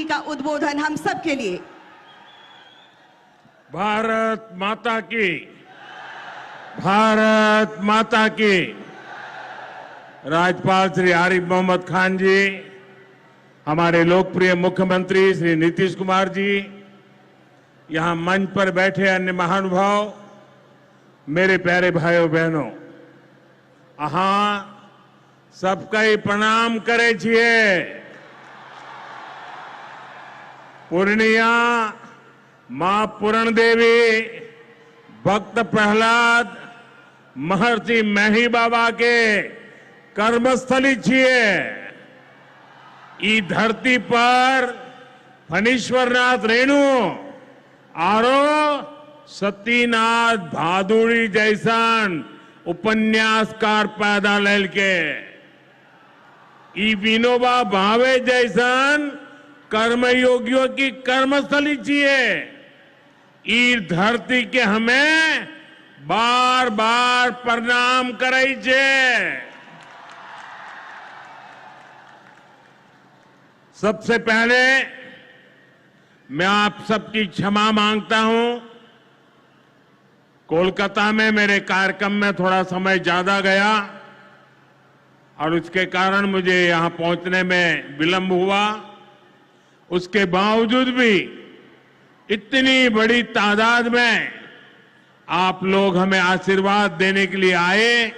का उद्बोधन हम सब के लिए। भारत माता की, भारत माता की। राज्यपाल श्री आरिफ मोहम्मद खान जी, हमारे लोकप्रिय मुख्यमंत्री श्री नीतीश कुमार जी, यहां मंच पर बैठे अन्य महानुभाव, मेरे प्यारे भाइयों बहनों, अहां सबका ही प्रणाम करे छिए। पूर्णिया मां पूरण देवी, भक्त प्रहलाद, महर्षि मेही बाबा के कर्मस्थली छिए। ई धरती पर फणीश्वरनाथ रेणु आरो सतीनाथ भादुड़ी जैसन उपन्यासकार पैदा लेल के, ई विनोबा भावे जैसन कर्मयोगियों की कर्मस्थली छिए। ई धरती के हमें बार बार प्रणाम करे छे। सबसे पहले मैं आप सबकी क्षमा मांगता हूं। कोलकाता में मेरे कार्यक्रम में थोड़ा समय ज्यादा गया और उसके कारण मुझे यहां पहुंचने में विलंब हुआ। उसके बावजूद भी इतनी बड़ी तादाद में आप लोग हमें आशीर्वाद देने के लिए आए,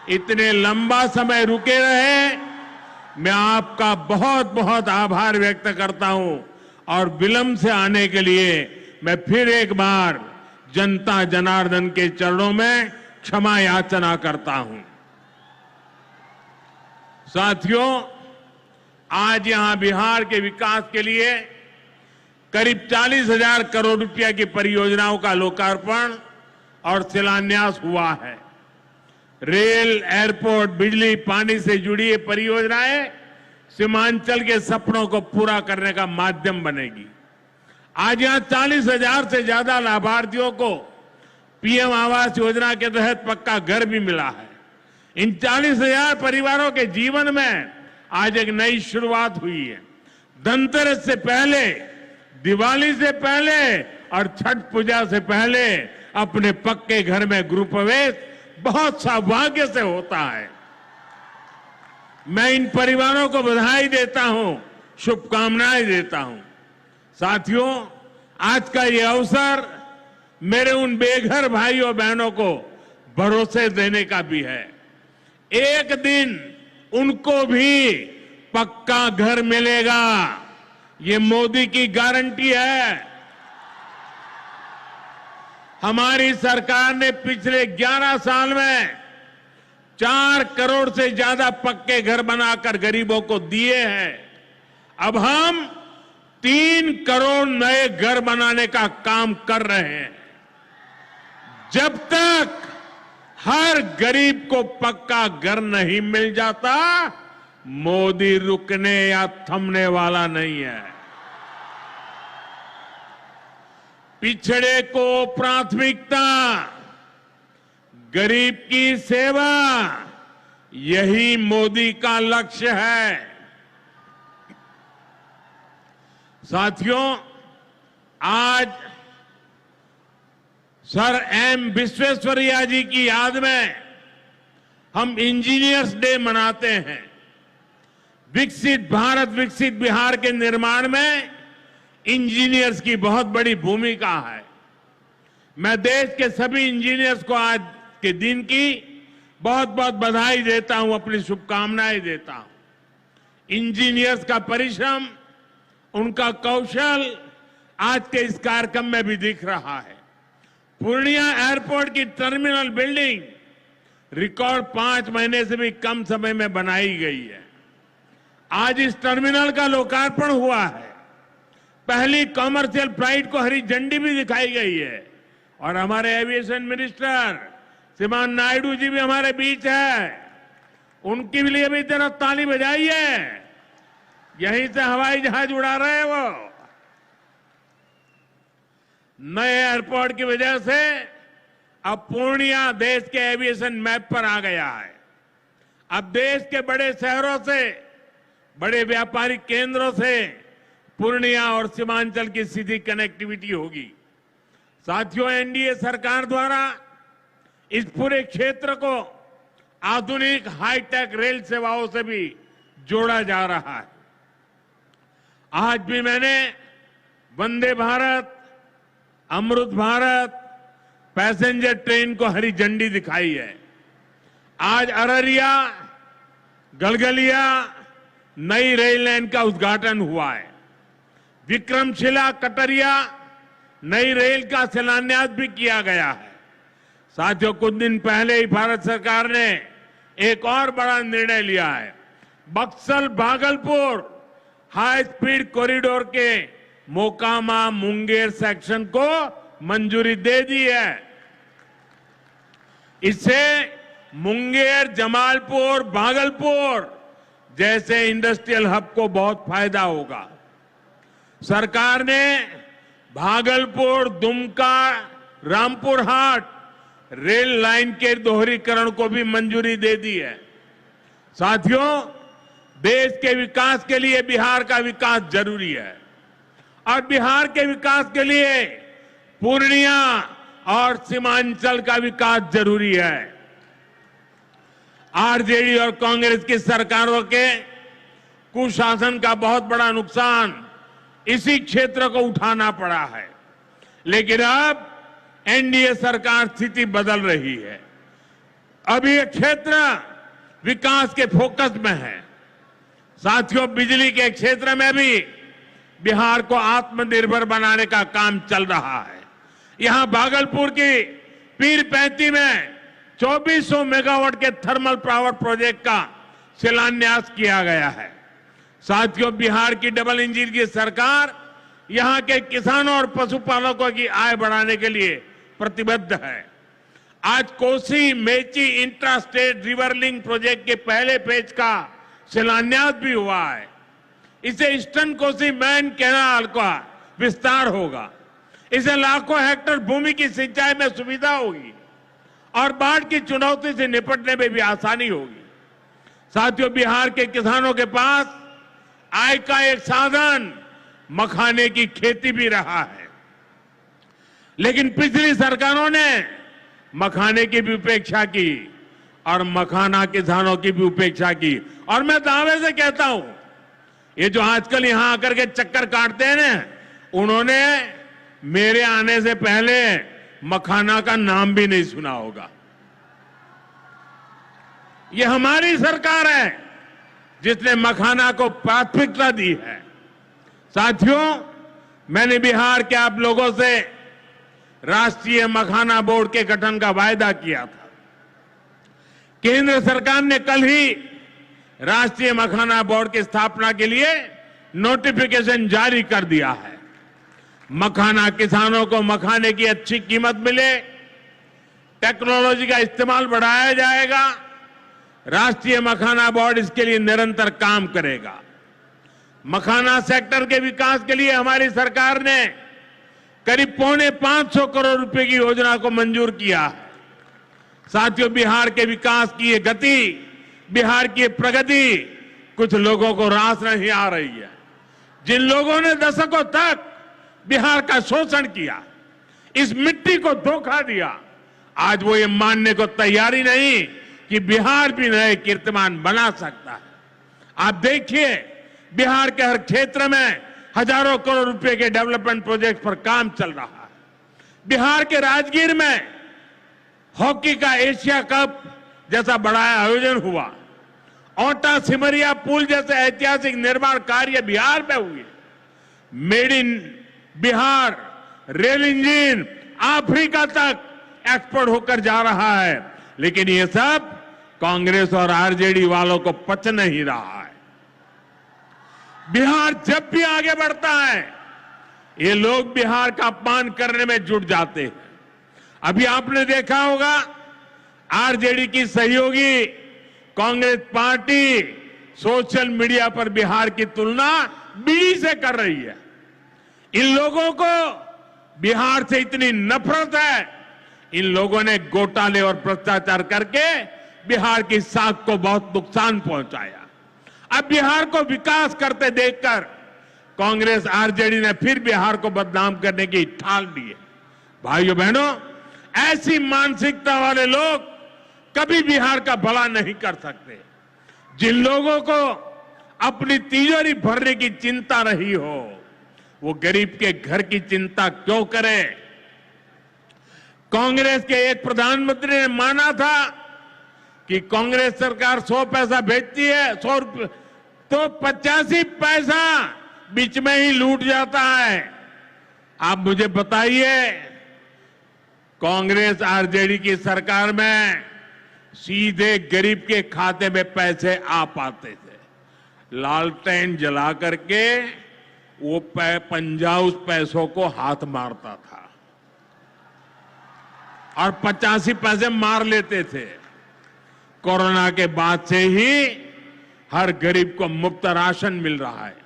इतने लंबा समय रुके रहे, मैं आपका बहुत बहुत आभार व्यक्त करता हूं। और विलंब से आने के लिए मैं फिर एक बार जनता जनार्दन के चरणों में क्षमा याचना करता हूं। साथियों, आज यहां बिहार के विकास के लिए करीब 40,000 करोड़ रुपया की परियोजनाओं का लोकार्पण और शिलान्यास हुआ है। रेल, एयरपोर्ट, बिजली, पानी से जुड़ी ये परियोजनाएं सीमांचल के सपनों को पूरा करने का माध्यम बनेगी। आज यहां 40,000 से ज्यादा लाभार्थियों को पीएम आवास योजना के तहत पक्का घर भी मिला है। इन 40,000 परिवारों के जीवन में आज एक नई शुरुआत हुई है। धनतेरस से पहले, दिवाली से पहले और छठ पूजा से पहले अपने पक्के घर में गृह प्रवेश बहुत सौभाग्य से होता है। मैं इन परिवारों को बधाई देता हूं, शुभकामनाएं देता हूं। साथियों, आज का ये अवसर मेरे उन बेघर भाइयों बहनों को भरोसे देने का भी है। एक दिन उनको भी पक्का घर मिलेगा, ये मोदी की गारंटी है। हमारी सरकार ने पिछले 11 साल में 4 करोड़ से ज्यादा पक्के घर बनाकर गरीबों को दिए हैं। अब हम 3 करोड़ नए घर बनाने का काम कर रहे हैं। जब तक हर गरीब को पक्का घर नहीं मिल जाता, मोदी रुकने या थमने वाला नहीं है। पिछड़े को प्राथमिकता, गरीब की सेवा, यही मोदी का लक्ष्य है। साथियों, आज सर एम विश्वेश्वरैया जी की याद में हम इंजीनियर्स डे मनाते हैं। विकसित भारत, विकसित बिहार के निर्माण में इंजीनियर्स की बहुत बड़ी भूमिका है। मैं देश के सभी इंजीनियर्स को आज के दिन की बहुत बहुत बधाई देता हूं, अपनी शुभकामनाएं देता हूं। इंजीनियर्स का परिश्रम, उनका कौशल आज के इस कार्यक्रम में भी दिख रहा है। पूर्णिया एयरपोर्ट की टर्मिनल बिल्डिंग रिकॉर्ड 5 महीने से भी कम समय में बनाई गई है। आज इस टर्मिनल का लोकार्पण हुआ है। पहली कॉमर्शियल फ्लाइट को हरी झंडी भी दिखाई गई है। और हमारे एविएशन मिनिस्टर श्रीमान नायडू जी भी हमारे बीच है। उनके लिए भी जरा ताली बजाइए। यहीं से हवाई जहाज उड़ा रहे हैं वो। नए एयरपोर्ट की वजह से अब पूर्णिया देश के एविएशन मैप पर आ गया है। अब देश के बड़े शहरों से, बड़े व्यापारिक केंद्रों से पूर्णिया और सीमांचल की सीधी कनेक्टिविटी होगी। साथियों, एनडीए सरकार द्वारा इस पूरे क्षेत्र को आधुनिक हाईटेक रेल सेवाओं से भी जोड़ा जा रहा है। आज भी मैंने वंदे भारत, अमृत भारत पैसेंजर ट्रेन को हरी झंडी दिखाई है। आज अररिया गलगलिया नई रेल लाइन का उद्घाटन हुआ है। विक्रमशिला कटरिया नई रेल का शिलान्यास भी किया गया है। साथियों, कुछ दिन पहले ही भारत सरकार ने एक और बड़ा निर्णय लिया है। Buxar Bhagalpur high speed corridor के मोकामा मुंगेर सेक्शन को मंजूरी दे दी है। इससे मुंगेर, जमालपुर, भागलपुर जैसे इंडस्ट्रियल हब को बहुत फायदा होगा। सरकार ने भागलपुर, दुमका, रामपुर हाट रेल लाइन के दोहरीकरण को भी मंजूरी दे दी है। साथियों, देश के विकास के लिए बिहार का विकास जरूरी है और बिहार के विकास के लिए पूर्णिया और सीमांचल का विकास जरूरी है। आरजेडी और कांग्रेस की सरकारों के कुशासन का बहुत बड़ा नुकसान इसी क्षेत्र को उठाना पड़ा है, लेकिन अब एनडीए सरकार स्थिति बदल रही है। अब ये क्षेत्र विकास के फोकस में है। साथियों, बिजली के क्षेत्र में भी बिहार को आत्मनिर्भर बनाने का काम चल रहा है। यहां भागलपुर की पीरपैंती में 2400 मेगावाट के थर्मल पावर प्रोजेक्ट का शिलान्यास किया गया है। साथियों, बिहार की डबल इंजन की सरकार यहां के किसानों और पशुपालकों की आय बढ़ाने के लिए प्रतिबद्ध है। आज Kosi Mechi intra state river link project के पहले फेज का शिलान्यास भी हुआ है। इससे ईस्टर्न कोसी मेन कैनाल का विस्तार होगा। इससे लाखों हेक्टेयर भूमि की सिंचाई में सुविधा होगी और बाढ़ की चुनौती से निपटने में भी आसानी होगी। साथियों, बिहार के किसानों के पास आय का एक साधन मखाने की खेती भी रहा है, लेकिन पिछली सरकारों ने मखाने की भी उपेक्षा की और मखाना किसानों की भी उपेक्षा की। और मैं दावे से कहता हूं, ये जो आजकल यहां आकर के चक्कर काटते हैं ना, उन्होंने मेरे आने से पहले मखाना का नाम भी नहीं सुना होगा। ये हमारी सरकार है जिसने मखाना को प्राथमिकता दी है। साथियों, मैंने बिहार के आप लोगों से राष्ट्रीय मखाना बोर्ड के गठन का वायदा किया था। केंद्र सरकार ने कल ही राष्ट्रीय मखाना बोर्ड की स्थापना के लिए नोटिफिकेशन जारी कर दिया है। मखाना किसानों को मखाने की अच्छी कीमत मिले, टेक्नोलॉजी का इस्तेमाल बढ़ाया जाएगा। राष्ट्रीय मखाना बोर्ड इसके लिए निरंतर काम करेगा। मखाना सेक्टर के विकास के लिए हमारी सरकार ने करीब 550 करोड़ रुपए की योजना को मंजूर किया है। साथियों, बिहार के विकास की ये गति, बिहार की प्रगति कुछ लोगों को रास नहीं आ रही है। जिन लोगों ने दशकों तक बिहार का शोषण किया, इस मिट्टी को धोखा दिया, आज वो ये मानने को तैयारी नहीं कि बिहार भी नए कीर्तिमान बना सकता है। आप देखिए, बिहार के हर क्षेत्र में हजारों करोड़ रुपए के डेवलपमेंट प्रोजेक्ट पर काम चल रहा है। बिहार के राजगीर में हॉकी का एशिया कप जैसा बड़ा आयोजन हुआ। ओटा सिमरिया पुल जैसे ऐतिहासिक निर्माण कार्य बिहार में हुए। Made in Bihar rail engine Africa तक एक्सपोर्ट होकर जा रहा है, लेकिन ये सब कांग्रेस और आरजेडी वालों को पच नहीं रहा है। बिहार जब भी आगे बढ़ता है, ये लोग बिहार का अपमान करने में जुट जाते हैं। अभी आपने देखा होगा, आरजेडी की सहयोगी कांग्रेस पार्टी सोशल मीडिया पर बिहार की तुलना बीड़ी से कर रही है। इन लोगों को बिहार से इतनी नफरत है, इन लोगों ने घोटाले और भ्रष्टाचार करके बिहार की साख को बहुत नुकसान पहुंचाया। अब बिहार को विकास करते देखकर कांग्रेस आरजेडी ने फिर बिहार को बदनाम करने की ठान ली है। भाइयों बहनों, ऐसी मानसिकता वाले लोग कभी बिहार का भला नहीं कर सकते। जिन लोगों को अपनी तिजोरी भरने की चिंता रही हो, वो गरीब के घर की चिंता क्यों करे। कांग्रेस के एक प्रधानमंत्री ने माना था कि कांग्रेस सरकार 100 पैसा भेजती है, 100 रुपये तो 85 पैसा बीच में ही लूट जाता है। आप मुझे बताइए, कांग्रेस आरजेडी की सरकार में सीधे गरीब के खाते में पैसे आ पाते थे। लालटेन जला करके वो पंजा उस पैसों को हाथ मारता था और 85 पैसे मार लेते थे। कोरोना के बाद से ही हर गरीब को मुफ्त राशन मिल रहा है।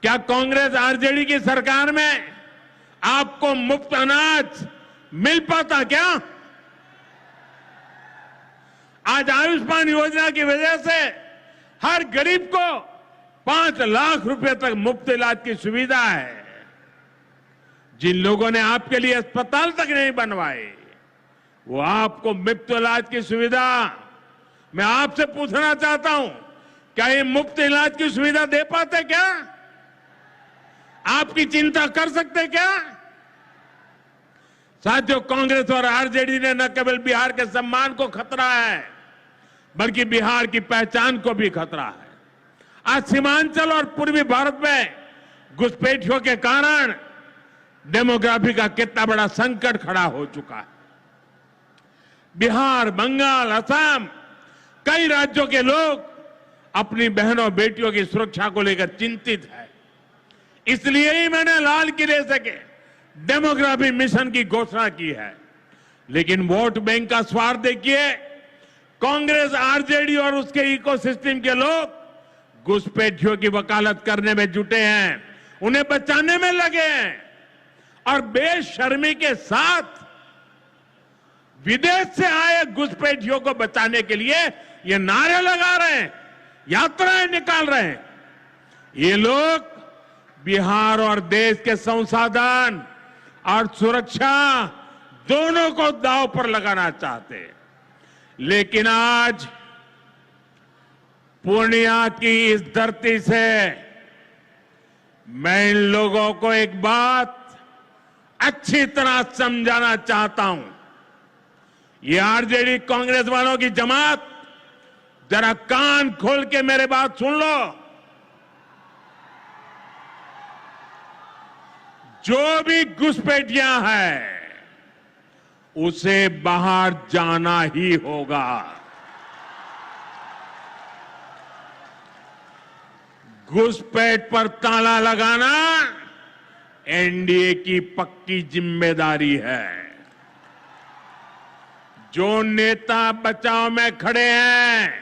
क्या कांग्रेस आरजेडी की सरकार में आपको मुफ्त अनाज मिल पाता क्या? आज आयुष्मान योजना की वजह से हर गरीब को 5 लाख रुपए तक मुफ्त इलाज की सुविधा है। जिन लोगों ने आपके लिए अस्पताल तक नहीं बनवाए, वो आपको मुफ्त इलाज की सुविधा, मैं आपसे पूछना चाहता हूं, क्या ये मुफ्त इलाज की सुविधा दे पाते क्या? आपकी चिंता कर सकते क्या? साथियों, कांग्रेस और आरजेडी ने न केवल बिहार के सम्मान को खतरा है, बल्कि बिहार की पहचान को भी खतरा है। आज सीमांचल और पूर्वी भारत में घुसपैठियों के कारण डेमोग्राफी का कितना बड़ा संकट खड़ा हो चुका है। बिहार, बंगाल, असम, कई राज्यों के लोग अपनी बहनों बेटियों की सुरक्षा को लेकर चिंतित है। इसलिए ही मैंने लाल किले से के डेमोग्राफी मिशन की घोषणा की है। लेकिन वोट बैंक का स्वार्थ देखिए, कांग्रेस, आरजेडी और उसके इकोसिस्टम के लोग घुसपैठियों की वकालत करने में जुटे हैं, उन्हें बचाने में लगे हैं और बेशर्मी के साथ विदेश से आए घुसपैठियों को बचाने के लिए ये नारे लगा रहे हैं, यात्राएं निकाल रहे हैं। ये लोग बिहार और देश के संसाधन और सुरक्षा दोनों को दांव पर लगाना चाहते हैं। लेकिन आज पूर्णिया की इस धरती से मैं इन लोगों को एक बात अच्छी तरह समझाना चाहता हूं। ये आरजेडी कांग्रेस वालों की जमात, जरा कान खोल के मेरे बात सुन लो। जो भी घुसपैठियां हैं, उसे बाहर जाना ही होगा। घुसपैठ पर ताला लगाना एनडीए की पक्की जिम्मेदारी है। जो नेता बचाव में खड़े हैं,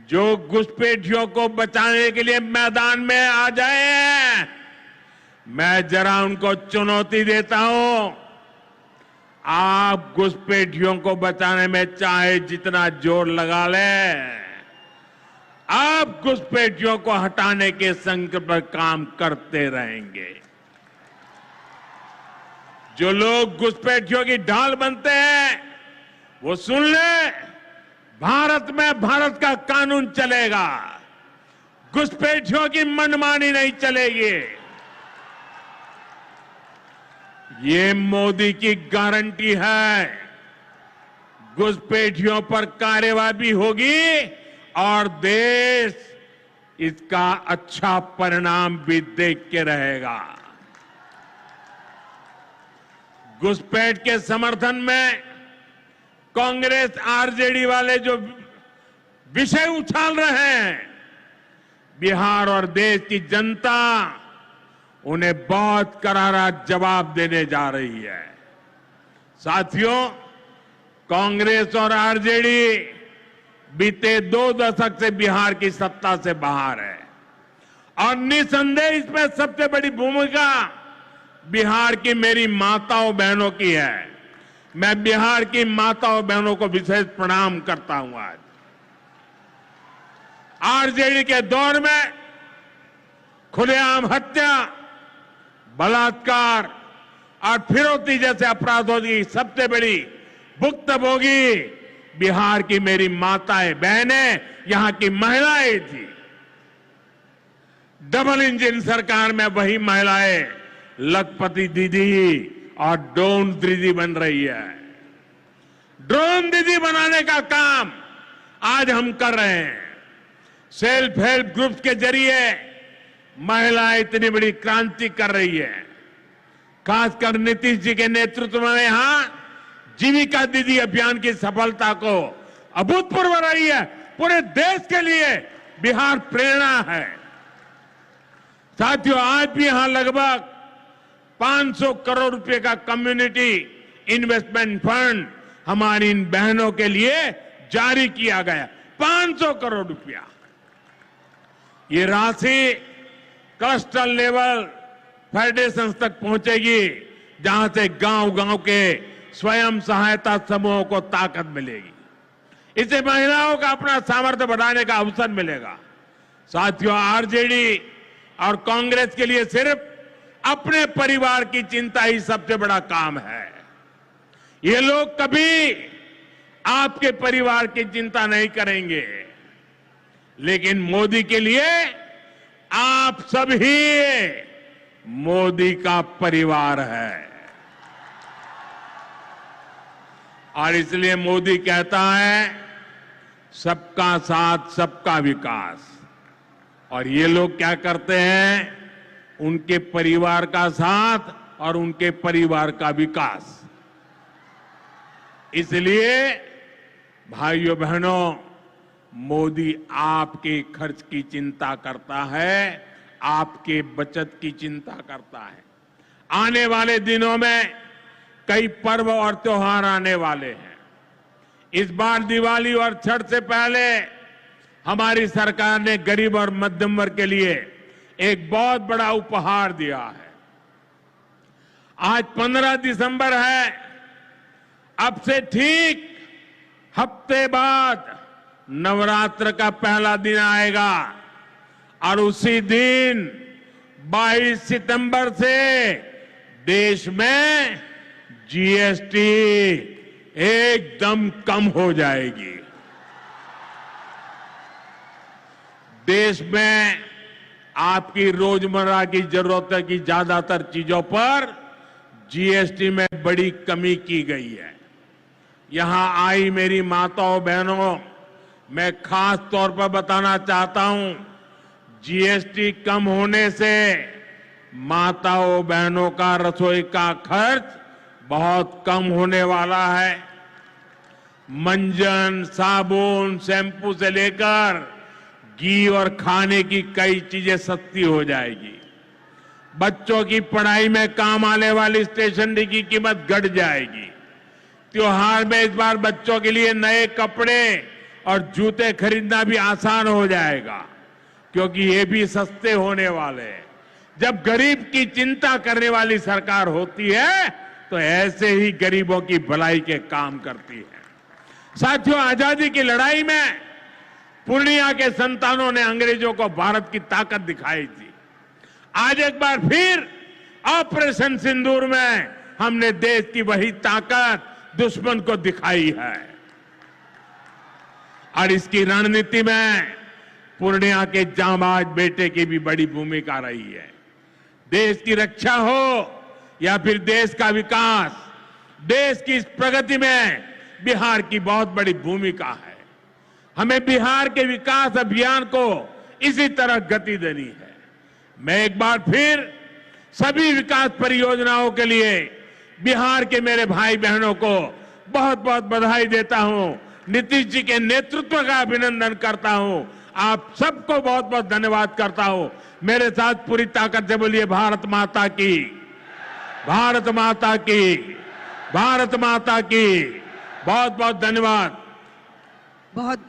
जो घुसपैठियों को बचाने के लिए मैदान में आ जाए हैं, मैं जरा उनको चुनौती देता हूं। आप घुसपैठियों को बचाने में चाहे जितना जोर लगा लें, आप घुसपैठियों को हटाने के संकल्प पर काम करते रहेंगे। जो लोग घुसपैठियों की ढाल बनते हैं, वो सुन ले, भारत में भारत का कानून चलेगा, घुसपैठियों की मनमानी नहीं चलेगी। ये मोदी की गारंटी है। घुसपैठियों पर कार्रवाई भी होगी और देश इसका अच्छा परिणाम भी देख के रहेगा। घुसपैठ के समर्थन में कांग्रेस आरजेडी वाले जो विषय उछाल रहे हैं, बिहार और देश की जनता उन्हें बहुत करारा जवाब देने जा रही है। साथियों, कांग्रेस और आरजेडी बीते 2 दशक से बिहार की सत्ता से बाहर है और निसंदेह इसमें सबसे बड़ी भूमिका बिहार की मेरी माताओं बहनों की है। मैं बिहार की माताओं बहनों को विशेष प्रणाम करता हूं। आज आरजेडी के दौर में खुलेआम हत्या, बलात्कार और फिरौती जैसे अपराधों की सबसे बड़ी भुक्तभोगी बिहार की मेरी माताएं, बहनें, यहां की महिलाएं थी। डबल इंजन सरकार में वही महिलाएं लखपति दीदी और ड्रोन दीदी बन रही है। ड्रोन दीदी बनाने का काम आज हम कर रहे हैं। सेल्फ हेल्प ग्रुप्स के जरिए महिलाएं इतनी बड़ी क्रांति कर रही है। खासकर नीतीश जी के नेतृत्व में यहां जीविका दीदी अभियान की सफलता को अभूतपूर्व रही है। पूरे देश के लिए बिहार प्रेरणा है। साथियों, आज भी यहां लगभग 500 करोड़ रुपए का कम्युनिटी इन्वेस्टमेंट फंड हमारी इन बहनों के लिए जारी किया गया। 500 करोड़ रुपया। ये राशि क्लस्टर लेवल फेडरेशन तक पहुंचेगी, जहां से गांव-गांव के स्वयं सहायता समूहों को ताकत मिलेगी। इससे महिलाओं का अपना सामर्थ्य बढ़ाने का अवसर मिलेगा। साथियों, आरजेडी और कांग्रेस के लिए सिर्फ अपने परिवार की चिंता ही सबसे बड़ा काम है। ये लोग कभी आपके परिवार की चिंता नहीं करेंगे, लेकिन मोदी के लिए आप सभी मोदी का परिवार है। और इसलिए मोदी कहता है, सबका साथ सबका विकास। और ये लोग क्या करते हैं? उनके परिवार का साथ और उनके परिवार का विकास। इसलिए भाइयों बहनों, मोदी आपके खर्च की चिंता करता है, आपके बचत की चिंता करता है। आने वाले दिनों में कई पर्व और त्योहार आने वाले हैं। इस बार दिवाली और छठ से पहले हमारी सरकार ने गरीब और मध्यम वर्ग के लिए एक बहुत बड़ा उपहार दिया है। आज 15 दिसंबर है। अब से ठीक हफ्ते बाद नवरात्र का पहला दिन आएगा और उसी दिन 22 सितंबर से देश में जीएसटी एकदम कम हो जाएगी। देश में आपकी रोजमर्रा की जरूरत की ज्यादातर चीजों पर जीएसटी में बड़ी कमी की गई है। यहां आई मेरी माताओं बहनों, मैं खास तौर पर बताना चाहता हूं, जीएसटी कम होने से माताओं बहनों का रसोई का खर्च बहुत कम होने वाला है। मंजन, साबुन, शैम्पू से लेकर घी और खाने की कई चीजें सस्ती हो जाएगी। बच्चों की पढ़ाई में काम आने वाली स्टेशनरी की कीमत घट जाएगी। त्योहार में इस बार बच्चों के लिए नए कपड़े और जूते खरीदना भी आसान हो जाएगा, क्योंकि ये भी सस्ते होने वाले हैं। जब गरीब की चिंता करने वाली सरकार होती है तो ऐसे ही गरीबों की भलाई के काम करती है। साथियों, आजादी की लड़ाई में पूर्णिया के संतानों ने अंग्रेजों को भारत की ताकत दिखाई थी। आज एक बार फिर ऑपरेशन सिंदूर में हमने देश की वही ताकत दुश्मन को दिखाई है। और इसकी रणनीति में पूर्णिया के जांबाज बेटे की भी बड़ी भूमिका रही है। देश की रक्षा हो या फिर देश का विकास, देश की इस प्रगति में बिहार की बहुत बड़ी भूमिका है। हमें बिहार के विकास अभियान को इसी तरह गति देनी है। मैं एक बार फिर सभी विकास परियोजनाओं के लिए बिहार के मेरे भाई बहनों को बहुत बहुत बधाई देता हूं। नीतीश जी के नेतृत्व का अभिनंदन करता हूं। आप सबको बहुत बहुत धन्यवाद करता हूं। मेरे साथ पूरी ताकत से बोलिए, भारत माता की, भारत माता की, भारत माता की। बहुत बहुत धन्यवाद। बहुत